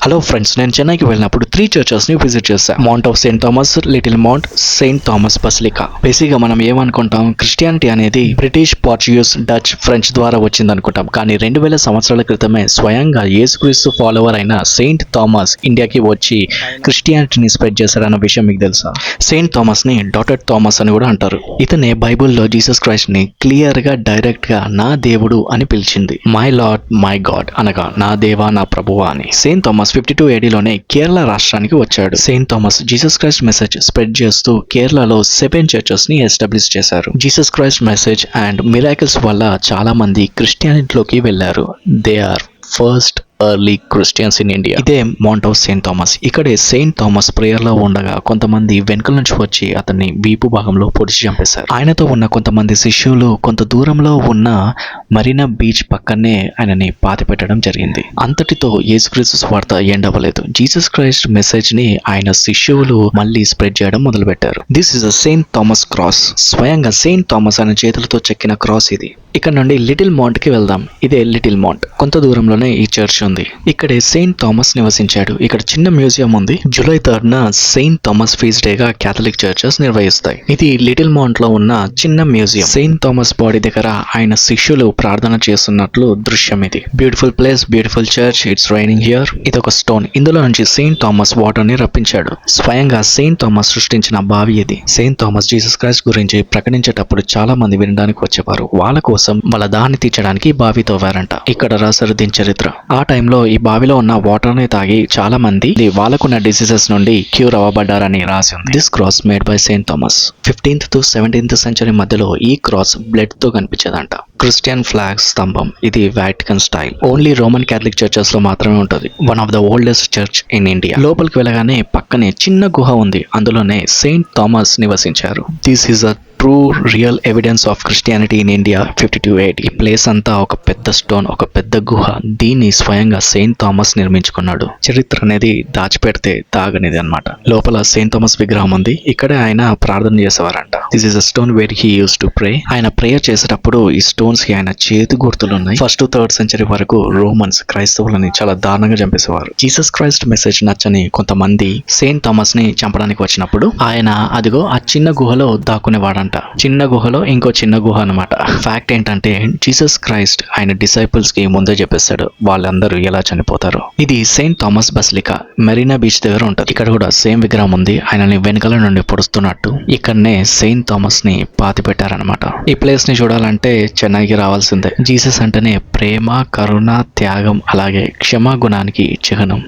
Hello friends, నేను చెన్నైకి వెళ్ళినప్పుడు 3 చర్చెస్ని విజిట్ చేశాను. Mount of Saint Thomas, little mount, Saint Thomas basilica. బేసిక్గా మనం ఏమనుకుంటాం, క్రిస్టియానిటీ అనేది బ్రిటిష్, పోర్చుగీస్, డచ్, ఫ్రెంచ్ ద్వారా వచ్చింది అనుకుంటాం. కానీ 2000 సంవత్సరాల క్రితమే స్వయంగా యేసుక్రీస్తు ఫాలోవర్ అయిన సెయింట్ థామస్ ఇండియాకి వచ్చి క్రిస్టియానిటీని స్ప్రెడ్ చేశారన్న విషయం మీకు తెలుసా? సెయింట్ థామస్ ని డాటెడ్ థామస్ అని కూడా అంటారు. ఇతనే బైబుల్లో జీసస్ క్రైస్ట్ ని క్లియర్ గా డైరెక్ట్ గా నా దేవుడు అని పిలిచింది. మై లార్డ్, మై గాడ్ అనగా నా దేవా, నా ప్రభువా అని. సెయింట్ థామస్ 52 ADలోనే కేరళ రాష్ట్రానికి వచ్చాడు. Saint Thomas Jesus Christ message spread చేస్తూ కేరళలో 7 చర్చెస్ ని ఎస్టాబ్లిష్ చేశారు. Jesus Christ message and miracles వల్ల చాలా మంది క్రిస్టియానిటీలోకి వెళ్లారు. They are first early Christians in India. ఇదే మౌంట్ ఆఫ్ సెయింట్ థామస్. ఇక్కడే సెయింట్ థామస్ ప్రేయర్ లో ఉండగా కొంతమంది వెనుకల నుంచి వచ్చి అతన్ని వీపు భాగంలో పొడిచి చంపేశారు. ఆయనతో ఉన్న కొంతమంది శిష్యులు కొంత దూరంలో ఉన్న మరీనా బీచ్ పక్కనే ఆయనని పాతి పెట్టడం జరిగింది. అంతటితో యేసుక్రీస్తు స్వార్థ ఎండ్ అవ్వలేదు. జీసస్ క్రైస్ట్ మెసేజ్ ని ఆయన శిష్యులు మళ్ళీ స్ప్రెడ్ చేయడం మొదలు పెట్టారు. This is a Saint Thomas cross. స్వయంగా సెయింట్ థామస్ అనే చేతులతో చెక్కిన క్రాస్ ఇది. ఇక్కడ నుండి లిటిల్ మౌంట్ కి వెళ్దాం. ఇదే లిటిల్ మౌంట్. కొంత దూరంలోనే ఈ చర్చ్ ఉంది. ఇక్కడే సెయింట్ థామస్ నివసించాడు. ఇక్కడ చిన్న మ్యూజియం ఉంది. జూలై 3న సెయింట్ థామస్ ఫీస్ట్ డేగా క్యాథలిక్ చర్చెస్ నిర్వహిస్తాయి. ఇది లిటిల్ మౌంట్ లో ఉన్న చిన్న మ్యూజియం. సెయింట్ థామస్ బాడీ దగ్గర ఆయన శిష్యులు ప్రార్థన చేస్తున్నట్లు దృశ్యం ఇది. Beautiful place, beautiful church. It's raining here. ఇది ఒక స్టోన్. ఇందులో నుంచి సెయింట్ థామస్ వాటర్ ని రప్పించాడు. స్వయంగా సెయింట్ థామస్ సృష్టించిన బావి ఇది. సెయింట్ థామస్ జీసస్ క్రైస్ట్ గురించి ప్రకటించేటప్పుడు చాలా మంది వినడానికి వచ్చేవారు. వాళ్ళ కోసం వాళ్ళ దాన్ని తీర్చడానికి బావి తవ్వారంట. ఇక్కడ రాశారు దీని చరిత్ర. ఆ టైంలో ఈ బావిలో ఉన్న వాటర్ ని తాగి చాలా మంది వాళ్ళకున్న డిసీజెస్ నుండి క్యూర్ అవ్వబడ్డారని రాసి ఉంది. This cross made by Saint Thomas. 15th to 17th century మధ్యలో ఈ క్రాస్ బ్లడ్ తో కనిపించేదంట. క్రిస్టియన్ ఫ్లాగ్ స్తంభం. ఇది Vatican style. Only Roman Catholic churches లో మాత్రమే ఉంటుంది. One of the oldest church in India. లోపలికి వెళ్ళగానే పక్కనే చిన్న గుహ ఉంది. అందులోనే సెయింట్ థామస్ నివసించారు. This is a true real evidence of Christianity in India. 52 AD. ఈ ప్లేస్ అంతా ఒక పెద్ద స్టోన్, ఒక పెద్ద గుహ. దీన్ని స్వయంగా సెయింట్ థామస్ నిర్మించుకున్నాడు. చరిత్ర అనేది దాచిపెడితే తాగనిది అన్నమాట. లోపల సెయింట్ థామస్ విగ్రహం ఉంది. ఇక్కడే ఆయన ప్రార్థన చేసేవారంట. This is a stone where he used to pray. ఆయన ప్రేయర్ చేసేటప్పుడు ఈ స్టోన్స్ కి ఆయన చేతి గుర్తులు ఉన్నాయి. 1st to 3rd century వరకు రోమన్స్ క్రైస్తవులని చాలా దారుణంగా చంపేసేవారు. జీసస్ క్రైస్ట్ మెసేజ్ నచ్చని కొంతమంది సెయింట్ థామస్ ని చంపడానికి వచ్చినప్పుడు ఆయన అదిగో ఆ చిన్న గుహలో దాక్కునేవాడంట. చిన్న గుహలో ఇంకో చిన్న గుహ అన్నమాట. ఫ్యాక్ట్ ఏంటంటే జీసస్ క్రైస్ట్ ఆయన డిసైపుల్స్ కి ముందే చెప్పేస్తాడు వాళ్ళందరూ ఎలా చనిపోతారో. ఇది Saint Thomas basilica. Marina beach దగ్గర ఉంటుంది. ఇక్కడ కూడా సేమ్ విగ్రహం ఉంది. ఆయనని వెనకాల నుండి పొడుస్తున్నట్టు. ఇక్కడనే సెయింట్ థామస్ ని పాతి పెట్టారనమాట. ఈ ప్లేస్ ని చూడాలంటే చెన్నైకి రావాల్సిందే. జీసస్ అంటేనే ప్రేమ, కరుణ, త్యాగం అలాగే క్షమాగుణానికి చిహ్నం.